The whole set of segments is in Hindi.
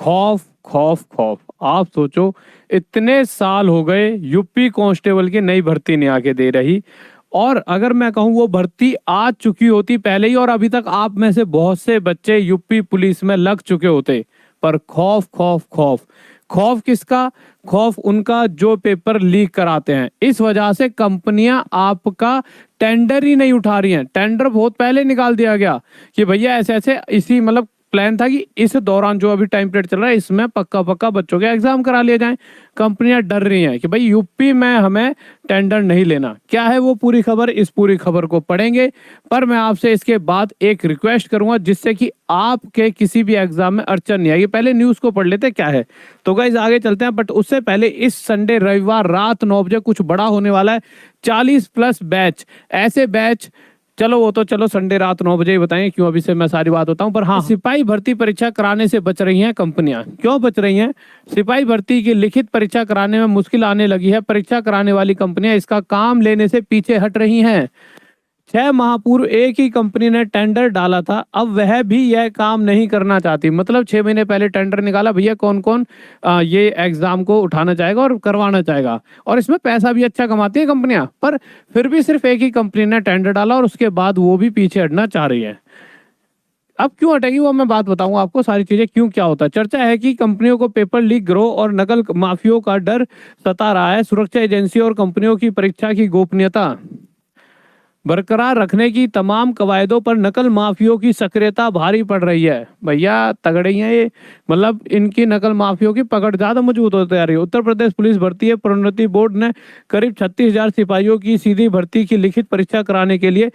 खौफ खौफ खौफ। आप सोचो, इतने साल हो गए यूपी कांस्टेबल की नई भर्ती नहीं आके दे रही, और अगर मैं कहूँ वो भर्ती आ चुकी होती पहले ही और अभी तक आप में से बहुत से बच्चे यूपी पुलिस में लग चुके होते। पर खौफ खौफ खौफ। खौफ किसका? खौफ उनका जो पेपर लीक कराते हैं। इस वजह से कंपनियां आपका टेंडर ही नहीं उठा रही हैं। टेंडर बहुत पहले निकाल दिया गया कि भैया ऐसे ऐसे, इसी मतलब प्लान था कि इस दौरान जो अभी टाइम पीरियड चल रहा है इसमें पक्का पक्का बच्चों के एग्जाम करा लिए जाएं। कंपनियां डर रही हैं कि भाई यूपी में हमें टेंडर नहीं लेना। क्या है वो पूरी खबर, इस पूरी खबर को पढ़ेंगे। पर मैं आपसे इसके बाद एक रिक्वेस्ट करूंगा जिससे कि आपके किसी भी एग्जाम में अड़चन नहीं आएगी। पहले न्यूज को पढ़ लेते क्या है, तो गाइस आगे चलते हैं। बट उससे पहले इस संडे रविवार रात 9 बजे कुछ बड़ा होने वाला है। 40+ बैच, ऐसे बैच, चलो वो तो चलो संडे रात 9 बजे ही बताएं, क्यों अभी से मैं सारी बात बताऊं। पर हाँ, सिपाही भर्ती परीक्षा कराने से बच रही हैं कंपनियां। क्यों बच रही हैं? सिपाही भर्ती की लिखित परीक्षा कराने में मुश्किल आने लगी है। परीक्षा कराने वाली कंपनियां इसका काम लेने से पीछे हट रही हैं। 6 माह पूर्व एक ही कंपनी ने टेंडर डाला था, अब वह भी यह काम नहीं करना चाहती। मतलब 6 महीने पहले टेंडर निकाला, भैया कौन कौन ये एग्जाम को उठाना चाहेगा और करवाना चाहेगा, और इसमें पैसा भी अच्छा कमाती है कंपनियां। पर फिर भी सिर्फ एक ही कंपनी ने टेंडर डाला और उसके बाद वो भी पीछे हटना चाह रही है। अब क्यों हटेगी वो मैं बात बताऊंगा आपको, सारी चीजें क्यों क्या होता है। चर्चा है कि कंपनियों को पेपर लीक गिरोह और नकल माफियों का डर सता रहा है। सुरक्षा एजेंसी और कंपनियों की परीक्षा की गोपनीयता बरकरार रखने की तमाम कवायदों पर नकल माफियों की सक्रियता भारी पड़ रही है। भैया तगड़े ही हैं ये, मतलब इनकी नकल माफियों की पकड़ ज्यादा मजबूत होती जा रही है। उत्तर प्रदेश पुलिस भर्ती प्रोन्नति बोर्ड ने करीब 36,000 सिपाहियों की सीधी भर्ती की लिखित परीक्षा कराने के लिए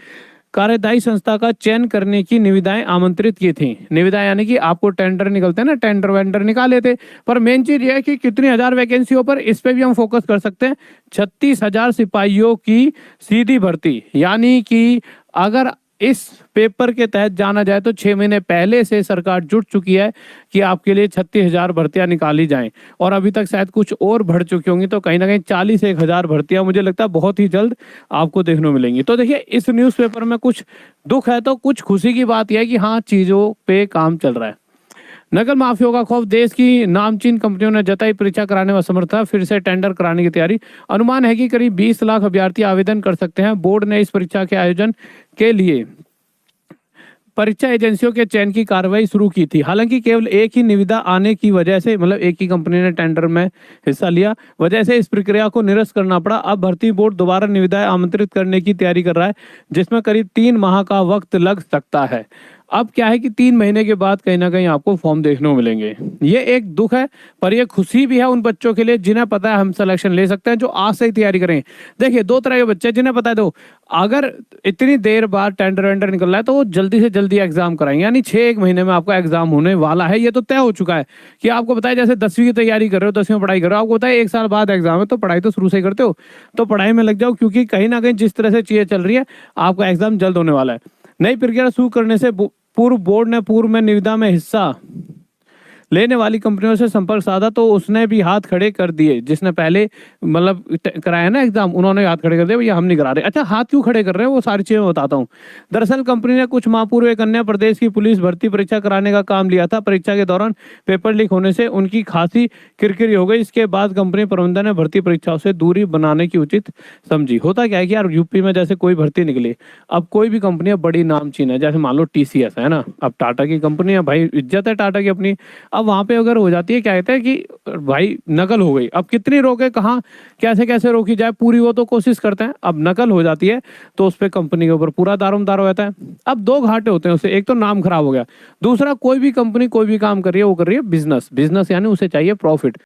कार्यदायी संस्था का चयन करने की निविदाएं आमंत्रित की थी। निविदा यानी कि आपको टेंडर निकलते हैं ना, टेंडर वेंडर निकाले थे। पर मेन चीज ये है कि कितनी हजार वैकेंसियों पर, इस पे भी हम फोकस कर सकते हैं। 36,000 सिपाहियों की सीधी भर्ती, यानी कि अगर इस पेपर के तहत जाना जाए तो 6 महीने पहले से सरकार जुट चुकी है कि आपके लिए 36,000 भर्तियां निकाली जाएं, और अभी तक शायद कुछ और बढ़ चुकी होंगी। तो कहीं ना कहीं 40-1,000 भर्तियां मुझे लगता है बहुत ही जल्द आपको देखने को मिलेंगी। तो देखिए, इस न्यूज़पेपर में कुछ दुख है तो कुछ खुशी की बात यह है कि हाँ, चीजों पे काम चल रहा है। नकल माफियों का खौफ, देश की नामचीन कंपनियों ने जताई परीक्षा कराने में असमर्थता, फिर से टेंडर कराने की तैयारी। अनुमान है कि करीब 20 लाख अभ्यर्थी आवेदन कर सकते हैं। बोर्ड ने इस परीक्षा के आयोजन के लिए परीक्षा एजेंसियों के चयन की कार्रवाई शुरू की थी। हालांकि केवल एक ही निविदा आने की वजह से, मतलब एक ही कंपनी ने टेंडर में हिस्सा लिया, वजह से इस प्रक्रिया को निरस्त करना पड़ा। अब भर्ती बोर्ड दोबारा निविदाएं आमंत्रित करने की तैयारी कर रहा है, जिसमें करीब 3 माह का वक्त लग सकता है। अब क्या है कि 3 महीने के बाद कहीं ना कहीं आपको फॉर्म देखने को मिलेंगे। ये एक दुख है, पर ये खुशी भी है उन बच्चों के लिए जिन्हें पता है हम सिलेक्शन ले सकते हैं, जो आज से ही तैयारी करें। देखिए, 2 तरह के बच्चे जिन्हें पता है, तो अगर इतनी देर बाद टेंडर वेंडर निकल रहा है तो वो जल्दी से जल्दी एग्जाम कराएंगे, यानी 6-1 महीने में आपका एग्जाम होने वाला है। ये तो तय हो चुका है कि आपको बताया, जैसे 10वीं की तैयारी कर रहे हो, 10वीं में पढ़ाई कर रहे हो, आपको बताया 1 साल बाद एग्जाम है, तो पढ़ाई तो शुरू से ही करते हो, तो पढ़ाई में लग जाओ, क्योंकि कहीं ना कहीं जिस तरह से चीजें चल रही है आपका एग्जाम जल्द होने वाला है। नई प्रक्रिया शुरू करने से पूर्व बोर्ड ने पूर्व में निविदा में हिस्सा लेने वाली कंपनियों से संपर्क साधा, तो उसने भी हाथ खड़े कर दिए। जिसने पहले मतलब कराया ना एग्जाम, उन्होंने हाथ खड़े कर दिए, भैया हम नहीं करा रहे। अच्छा, हाथ क्यों खड़े कर रहे हैं वो सारी चीजें बताता हूँ। दरअसल कंपनी ने कुछ माह पूर्व एक अन्य प्रदेश की पुलिस भर्ती परीक्षा कराने का काम लिया था। परीक्षा के दौरान पेपर लीक होने से उनकी खासी किरकिरी हो गई। इसके बाद कंपनी प्रबंधन ने भर्ती परीक्षाओं से दूरी बनाने की उचित समझी। होता क्या है कि यार, यूपी में जैसे कोई भर्ती निकली, अब कोई भी कंपनी बड़ी नामचीन है, जैसे मान लो TCS है ना, अब टाटा की कंपनी है, भाई इज्जत है टाटा की अपनी। अब वहां पे अगर हो जाती है, क्या कहते हैं कि भाई नकल हो गई, अब कितनी रोके, कहाँ कैसे कैसे रोकी जाए, पूरी वो तो कोशिश करते हैं। अब नकल हो जाती है तो उस पर कंपनी के ऊपर पूरा दारोमदार हो जाता है। अब 2 घाटे होते हैं उससे, एक तो नाम खराब हो गया, दूसरा कोई भी कंपनी कोई भी काम कर रही है वो कर रही है बिजनेस। बिजनेस यानी उसे चाहिए प्रॉफिट।